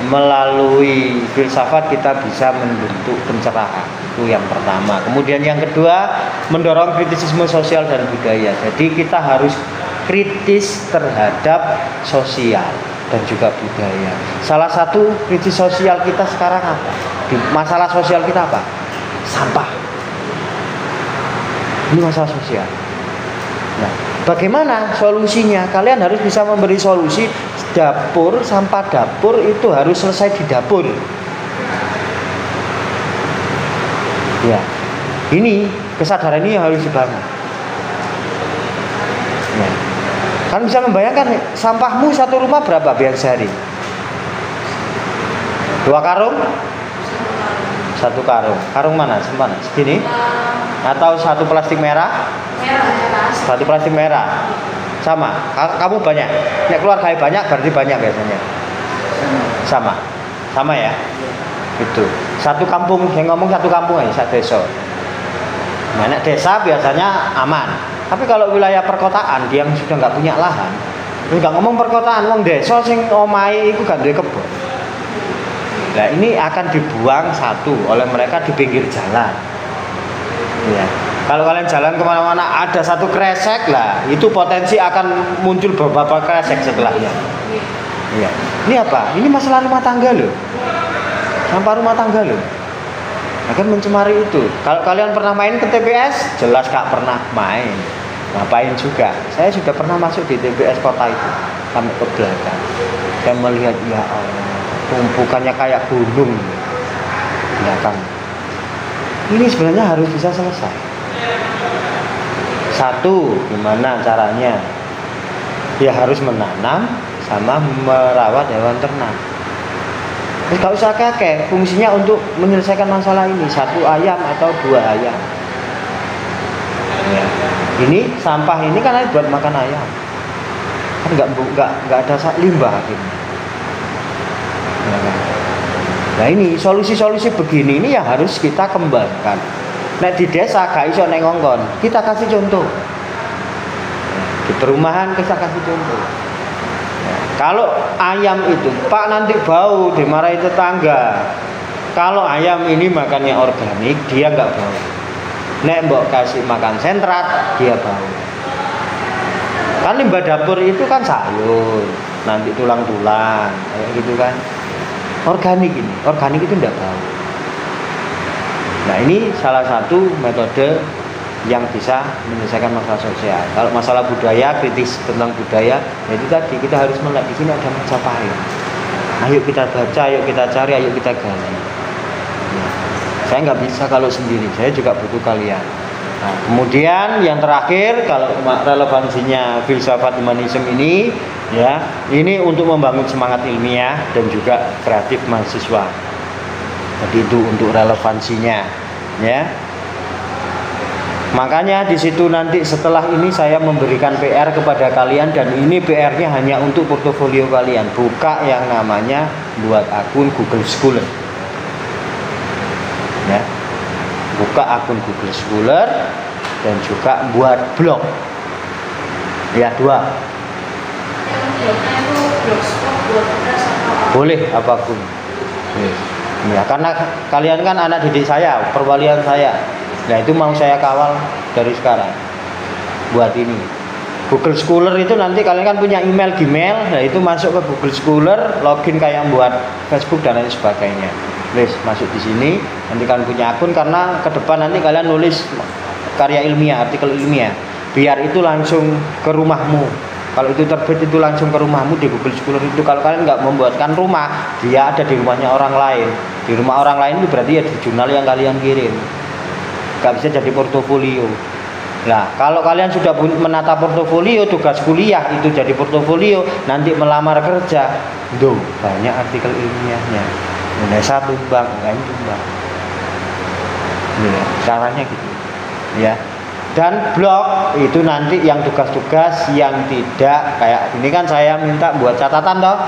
melalui filsafat kita bisa membentuk pencerahan. Itu yang pertama. Kemudian yang kedua, mendorong kritisisme sosial dan budaya. Jadi kita harus kritis terhadap sosial dan juga budaya. Salah satu kritis sosial kita sekarang apa? Di masalah sosial kita apa? Sampah. Ini masalah sosial. Nah, bagaimana solusinya? Kalian harus bisa memberi solusi. Dapur, sampah dapur itu harus selesai di dapur. Ya, ini kesadaran ini yang harus dibangun. Ya. Kalian bisa membayangkan sampahmu satu rumah berapa biar sehari? 2 karung? 1 karung. Karung mana? Semana? Segini? Atau 1 plastik merah? Satu plastik merah. Sama. Kamu banyak. Nek keluarga banyak berarti banyak biasanya. Sama ya. Itu. Satu kampung, yang ngomong satu kampung aja, satu desa. Nah, nek desa biasanya aman. Tapi kalau wilayah perkotaan, dia yang sudah nggak punya lahan, nggak ngomong perkotaan, wong desa sing omahe iku gak duwe kebon. Nah, ini akan dibuang satu oleh mereka di pinggir jalan. Ya. Kalau kalian jalan kemana-mana ada satu kresek lah, itu potensi akan muncul beberapa kresek setelahnya. Iya. Ini apa? Ini masalah rumah tangga loh. Sampah rumah tangga loh. Akan mencemari itu. Kalau kalian pernah main ke TPS, jelas gak pernah main. Ngapain juga? Saya sudah pernah masuk di TPS kota itu sampai ke belakang. Saya melihat ya Allah, tumpukannya kayak gunung belakang. Ini sebenarnya harus bisa selesai. Satu, gimana caranya? Ya harus menanam sama merawat hewan ternak. Terus gak usah kakek, fungsinya untuk menyelesaikan masalah ini. 1 ayam atau 2 ayam. Ya. Ini sampah ini kan buat makan ayam. Kan nggak ada limbah akhirnya. Ya, kan? Nah ini solusi-solusi begini ini yang harus kita kembangkan. Nah di desa gak iso neng ngongkon, kita kasih contoh. Di perumahan kita kasih contoh. Nah, kalau ayam itu, Pak nanti bau, dimarahi tetangga. Kalau ayam ini makannya organik, dia nggak bau. Nek mbok kasih makan sentrat, dia bau. Kan limbah dapur itu kan sayur, nanti tulang-tulang, kayak gitu kan. Organik ini, organik itu enggak bau. Nah ini salah satu metode yang bisa menyelesaikan masalah sosial. Kalau masalah budaya, kritis tentang budaya, ya itu tadi kita harus melihat di sini ada Majapahit. Ayo kita baca, ayo kita cari, ayo kita gali. Ya. Saya nggak bisa kalau sendiri, saya juga butuh kalian. Nah, kemudian yang terakhir, kalau relevansinya filsafat humanisme ini, ya ini untuk membangun semangat ilmiah dan juga kreatif mahasiswa. Jadi itu untuk relevansinya, ya. Makanya di situ nanti setelah ini saya memberikan PR kepada kalian dan ini PR-nya hanya untuk portofolio kalian. Buka yang namanya buat akun Google Scholar. Ya. Buka akun Google Scholar dan juga buat blog. Ya, 2. Yang blognya itu blogspot, WordPress atau Boleh apapun. Ya, karena kalian kan anak didik saya, perwalian saya. Nah itu mau saya kawal dari sekarang. Buat ini Google Scholar itu nanti kalian kan punya email Gmail. Nah itu masuk ke Google Scholar, login kayak buat Facebook dan lain sebagainya. Wes masuk di sini. Nanti kalian punya akun karena ke depan nanti kalian nulis karya ilmiah, artikel ilmiah. Biar itu langsung ke rumahmu. Kalau itu terbit itu langsung ke rumahmu di Google Scholar itu. Kalau kalian nggak membuatkan rumah, dia ada di rumahnya orang lain. Di rumah orang lain itu berarti ya di jurnal yang kalian kirim. Nggak bisa jadi portofolio. Nah, kalau kalian sudah menata portofolio, tugas kuliah itu jadi portofolio, nanti melamar kerja, banyak artikel ilmiahnya. Indonesia tumbang, lain tumbang. Ya, caranya gitu ya. Dan blok itu nanti yang tugas-tugas yang tidak kayak ini kan saya minta buat catatan toh.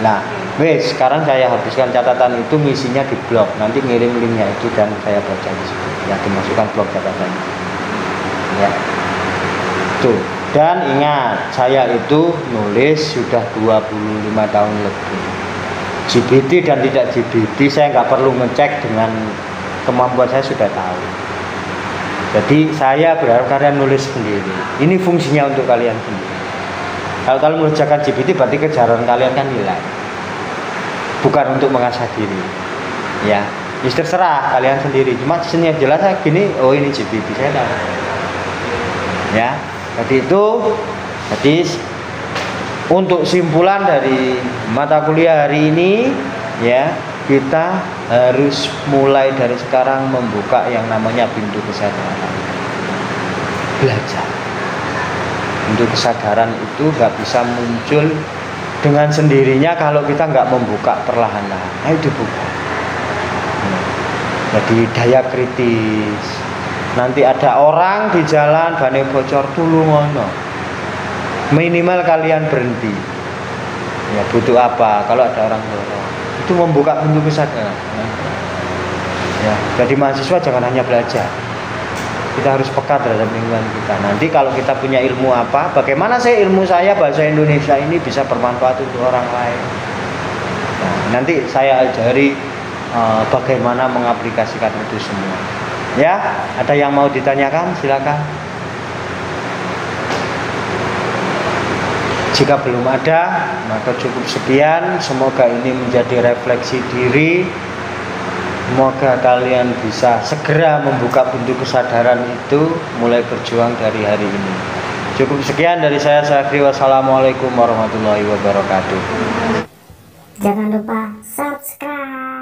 Nah, wes sekarang saya habiskan catatan itu, misinya di blok. Nanti ngirim linknya itu dan saya baca di situ. Ya, dimasukkan blok catatan. Ya. Tuh. Dan ingat, saya itu nulis sudah 25 tahun lebih. GBT dan tidak GBT saya nggak perlu ngecek, dengan kemampuan saya sudah tahu. Jadi saya berharap kalian nulis sendiri. Ini fungsinya untuk kalian sendiri. Kalau kalian mengerjakan GPT berarti kejaran kalian kan hilang. Bukan untuk mengasah diri. Ya, terserah kalian sendiri. Cuma sini jelas gini, oh ini GPT saya tahu. Ya, jadi itu. Jadi untuk simpulan dari mata kuliah hari ini, ya, kita harus mulai dari sekarang membuka yang namanya pintu kesadaran. Belajar. Pintu kesadaran itu nggak bisa muncul dengan sendirinya kalau kita nggak membuka perlahan-lahan. Ayo dibuka. Jadi daya kritis. Nanti ada orang di jalan bane bocor tulungono. Minimal kalian berhenti. Ya, butuh apa? Kalau ada orang dorong, itu membuka pintu kesadaran. Ya, jadi mahasiswa jangan hanya belajar. Kita harus peka terhadap lingkungan kita. Nanti kalau kita punya ilmu apa, bagaimana sih ilmu saya bahasa Indonesia ini bisa bermanfaat untuk orang lain. Nah, nanti saya ajari bagaimana mengaplikasikan itu semua. Ya, ada yang mau ditanyakan? Silakan. Jika belum ada, maka cukup sekian. Semoga ini menjadi refleksi diri. Semoga kalian bisa segera membuka pintu kesadaran itu, mulai berjuang dari hari ini. Cukup sekian dari saya, Syafri. Wassalamualaikum warahmatullahi wabarakatuh. Jangan lupa subscribe.